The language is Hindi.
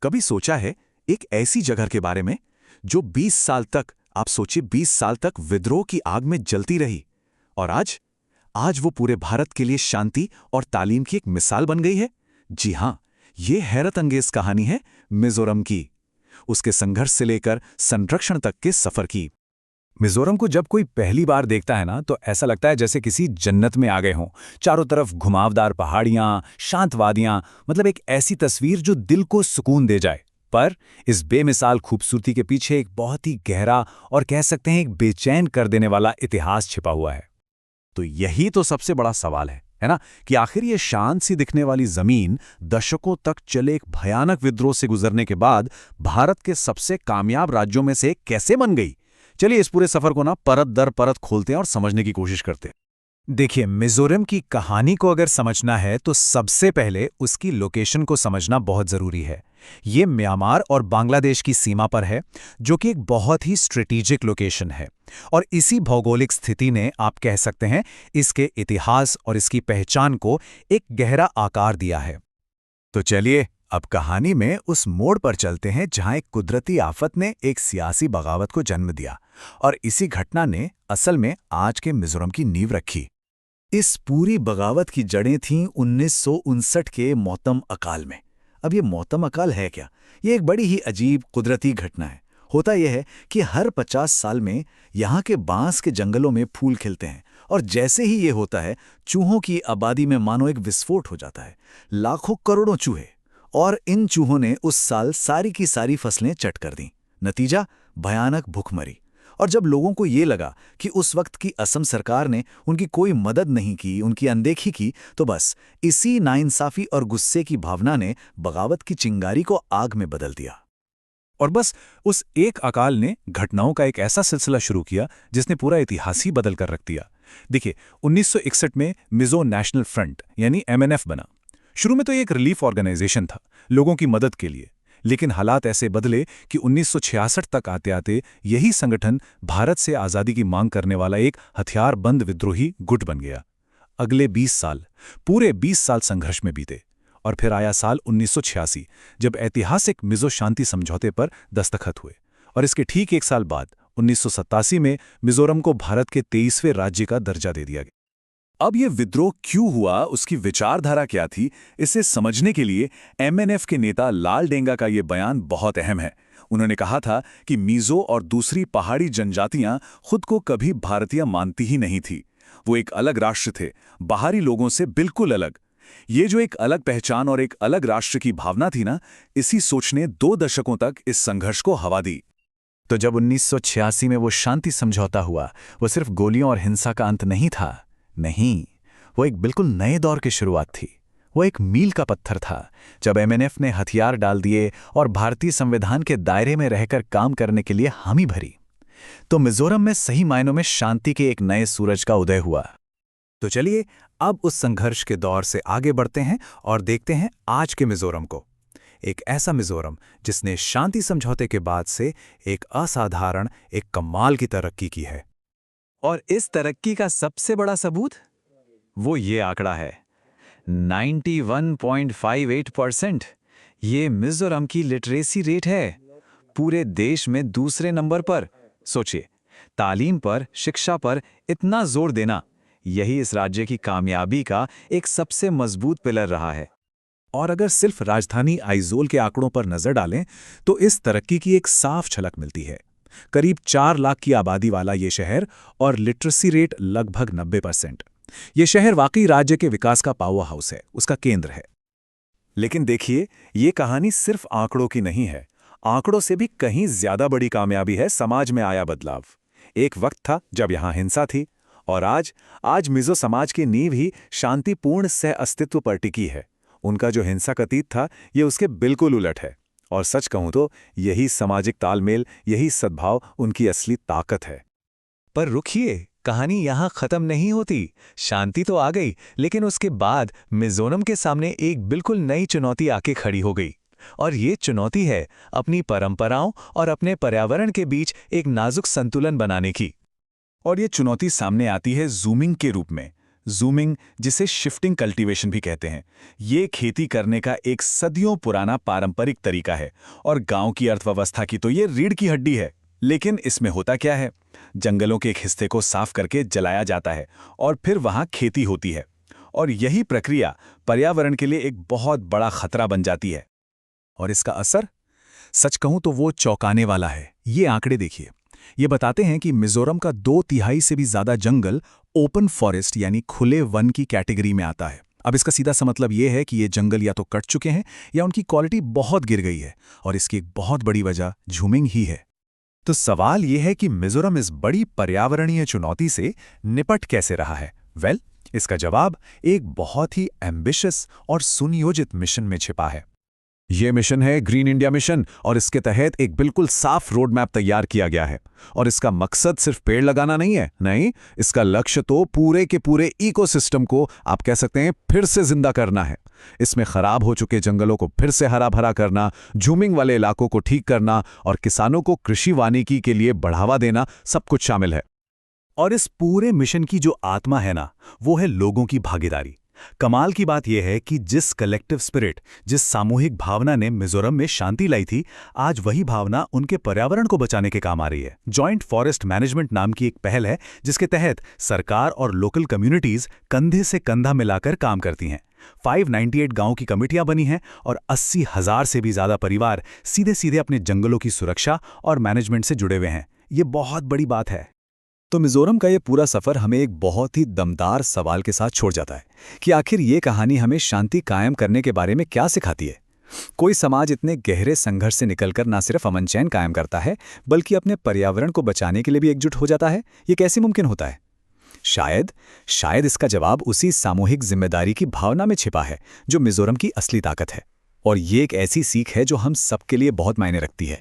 कभी सोचा है एक ऐसी जगह के बारे में जो 20 साल तक, आप सोचिए 20 साल तक विद्रोह की आग में जलती रही, और आज आज वो पूरे भारत के लिए शांति और तालीम की एक मिसाल बन गई है। जी हां, ये हैरत अंगेज कहानी है मिजोरम की, उसके संघर्ष से लेकर संरक्षण तक के सफर की। मिजोरम को जब कोई पहली बार देखता है ना, तो ऐसा लगता है जैसे किसी जन्नत में आ गए हों। चारों तरफ घुमावदार पहाड़ियां, शांत वादियां, मतलब एक ऐसी तस्वीर जो दिल को सुकून दे जाए। पर इस बेमिसाल खूबसूरती के पीछे एक बहुत ही गहरा और कह सकते हैं एक बेचैन कर देने वाला इतिहास छिपा हुआ है। तो यही तो सबसे बड़ा सवाल है ना, कि आखिर ये शांत सी दिखने वाली जमीन दशकों तक चले एक भयानक विद्रोह से गुजरने के बाद भारत के सबसे कामयाब राज्यों में से एक कैसे बन गई। चलिए इस पूरे सफर को ना परत दर परत खोलते हैं और समझने की कोशिश करते हैं। देखिए, मिजोरम की कहानी को अगर समझना है तो सबसे पहले उसकी लोकेशन को समझना बहुत जरूरी है। ये म्यांमार और बांग्लादेश की सीमा पर है, जो कि एक बहुत ही स्ट्रेटेजिक लोकेशन है। और इसी भौगोलिक स्थिति ने, आप कह सकते हैं, इसके इतिहास और इसकी पहचान को एक गहरा आकार दिया है। तो चलिए अब कहानी में उस मोड़ पर चलते हैं जहां एक कुदरती आफत ने एक सियासी बगावत को जन्म दिया, और इसी घटना ने असल में आज के मिजोरम की नींव रखी। इस पूरी बगावत की जड़ें थीं 1959 के मौतम अकाल में। अब ये मौतम अकाल है क्या? ये एक बड़ी ही अजीब कुदरती घटना है। होता यह है कि हर 50 साल में यहाँ के बांस के जंगलों में फूल खिलते हैं, और जैसे ही ये होता है, चूहों की आबादी में मानो एक विस्फोट हो जाता है। लाखों करोड़ों चूहे, और इन चूहों ने उस साल सारी की सारी फसलें चट कर दी। नतीजा भयानक भूखमरी। और जब लोगों को ये लगा कि उस वक्त की असम सरकार ने उनकी कोई मदद नहीं की, उनकी अनदेखी की, तो बस इसी नाइंसाफी और गुस्से की भावना ने बगावत की चिंगारी को आग में बदल दिया। और बस उस एक अकाल ने घटनाओं का एक ऐसा सिलसिला शुरू किया जिसने पूरा इतिहास ही बदल कर रख दिया। देखिए, 1961 में मिजो नेशनल फ्रंट यानी MNF बना। शुरू में तो ये एक रिलीफ ऑर्गेनाइजेशन था, लोगों की मदद के लिए। लेकिन हालात ऐसे बदले कि 1966 तक आते आते यही संगठन भारत से आज़ादी की मांग करने वाला एक हथियारबंद विद्रोही गुट बन गया। अगले 20 साल, पूरे 20 साल संघर्ष में बीते, और फिर आया साल 1986, जब ऐतिहासिक मिजो शांति समझौते पर दस्तखत हुए। और इसके ठीक एक साल बाद 1987 में मिजोरम को भारत के 23वें राज्य का दर्जा दे दिया गया। अब ये विद्रोह क्यों हुआ, उसकी विचारधारा क्या थी, इसे समझने के लिए MNF के नेता लाल डेंगा का ये बयान बहुत अहम है। उन्होंने कहा था कि मिजो और दूसरी पहाड़ी जनजातियां खुद को कभी भारतीय मानती ही नहीं थी। वो एक अलग राष्ट्र थे, बाहरी लोगों से बिल्कुल अलग। ये जो एक अलग पहचान और एक अलग राष्ट्र की भावना थी ना, इसी सोच ने 2 दशकों तक इस संघर्ष को हवा दी। तो जब 1986 में वो शांति समझौता हुआ, वो सिर्फ गोलियों और हिंसा का अंत नहीं था। नहीं, वो एक बिल्कुल नए दौर की शुरुआत थी। वो एक मील का पत्थर था, जब MNF ने हथियार डाल दिए और भारतीय संविधान के दायरे में रहकर काम करने के लिए हामी भरी। तो मिजोरम में सही मायनों में शांति के एक नए सूरज का उदय हुआ। तो चलिए अब उस संघर्ष के दौर से आगे बढ़ते हैं और देखते हैं आज के मिजोरम को। एक ऐसा मिजोरम जिसने शांति समझौते के बाद से एक असाधारण, एक कमाल की तरक्की की है। और इस तरक्की का सबसे बड़ा सबूत वो ये आंकड़ा है, 91.58%। ये मिजोरम की लिटरेसी रेट है, पूरे देश में दूसरे नंबर पर। सोचिए, तालीम पर, शिक्षा पर इतना जोर देना, यही इस राज्य की कामयाबी का एक सबसे मजबूत पिलर रहा है। और अगर सिर्फ राजधानी आइजोल के आंकड़ों पर नजर डालें तो इस तरक्की की एक साफ झलक मिलती है। करीब 4 लाख की आबादी वाला ये शहर और लिटरेसी रेट लगभग 90%। ये शहर वाकई राज्य के विकास का पावर हाउस है, उसका केंद्र है। लेकिन देखिए, ये कहानी सिर्फ आंकड़ों की नहीं है। आंकड़ों से भी कहीं ज्यादा बड़ी कामयाबी है समाज में आया बदलाव। एक वक्त था जब यहां हिंसा थी, और आज मिजो समाज की नींव ही शांतिपूर्ण सह अस्तित्व पर टिकी है। उनका जो हिंसा का अतीत था, ये उसके बिल्कुल उलट है। और सच कहूं तो यही सामाजिक तालमेल, यही सद्भाव उनकी असली ताकत है। पर रुकिए, कहानी यहाँ खत्म नहीं होती। शांति तो आ गई, लेकिन उसके बाद मिजोरम के सामने एक बिल्कुल नई चुनौती आके खड़ी हो गई। और ये चुनौती है अपनी परंपराओं और अपने पर्यावरण के बीच एक नाजुक संतुलन बनाने की। और ये चुनौती सामने आती है जूमिंग के रूप में। जूमिंग, जिसे शिफ्टिंग कल्टीवेशन भी कहते हैं, ये खेती करने का एक सदियों पुराना पारंपरिक तरीका है और गांव की अर्थव्यवस्था की तो ये रीढ़ की हड्डी है। लेकिन इसमें होता क्या है? जंगलों के एक हिस्से को साफ करके जलाया जाता है और फिर वहां खेती होती है, और यही प्रक्रिया पर्यावरण के लिए एक बहुत बड़ा खतरा बन जाती है। और इसका असर, सच कहूं तो वो चौंकाने वाला है। ये आंकड़े देखिए, ये बताते हैं कि मिजोरम का 2/3 से भी ज्यादा जंगल ओपन फॉरेस्ट यानी खुले वन की कैटेगरी में आता है। अब इसका सीधा सा मतलब ये है कि ये जंगल या तो कट चुके हैं या उनकी क्वालिटी बहुत गिर गई है, और इसकी एक बहुत बड़ी वजह झूमिंग ही है। तो सवाल यह है कि मिजोरम इस बड़ी पर्यावरणीय चुनौती से निपट कैसे रहा है? इसका जवाब एक बहुत ही एम्बिशियस और सुनियोजित मिशन में छिपा है। ये मिशन है ग्रीन इंडिया मिशन, और इसके तहत एक बिल्कुल साफ रोड मैप तैयार किया गया है। और इसका मकसद सिर्फ पेड़ लगाना नहीं है, नहीं, इसका लक्ष्य तो पूरे के पूरे इकोसिस्टम को, आप कह सकते हैं, फिर से जिंदा करना है। इसमें खराब हो चुके जंगलों को फिर से हरा भरा करना, झूमिंग वाले इलाकों को ठीक करना और किसानों को कृषि वानिकी के लिए बढ़ावा देना, सब कुछ शामिल है। और इस पूरे मिशन की जो आत्मा है ना, वो है लोगों की भागीदारी। कमाल की बात यह है कि जिस कलेक्टिव स्पिरिट, जिस सामूहिक भावना ने मिजोरम में शांति लाई थी, आज वही भावना उनके पर्यावरण को बचाने के काम आ रही है। जॉइंट फॉरेस्ट मैनेजमेंट नाम की एक पहल है, जिसके तहत सरकार और लोकल कम्युनिटीज कंधे से कंधा मिलाकर काम करती हैं। 598 गांव की कमेटियां बनी हैं और 80,000 से भी ज्यादा परिवार सीधे सीधे अपने जंगलों की सुरक्षा और मैनेजमेंट से जुड़े हुए हैं। ये बहुत बड़ी बात है। तो मिजोरम का ये पूरा सफर हमें एक बहुत ही दमदार सवाल के साथ छोड़ जाता है कि आखिर ये कहानी हमें शांति कायम करने के बारे में क्या सिखाती है। कोई समाज इतने गहरे संघर्ष से निकलकर न सिर्फ अमन चैन कायम करता है, बल्कि अपने पर्यावरण को बचाने के लिए भी एकजुट हो जाता है। ये कैसे मुमकिन होता है? शायद इसका जवाब उसी सामूहिक जिम्मेदारी की भावना में छिपा है जो मिजोरम की असली ताकत है। और ये एक ऐसी सीख है जो हम सबके लिए बहुत मायने रखती है।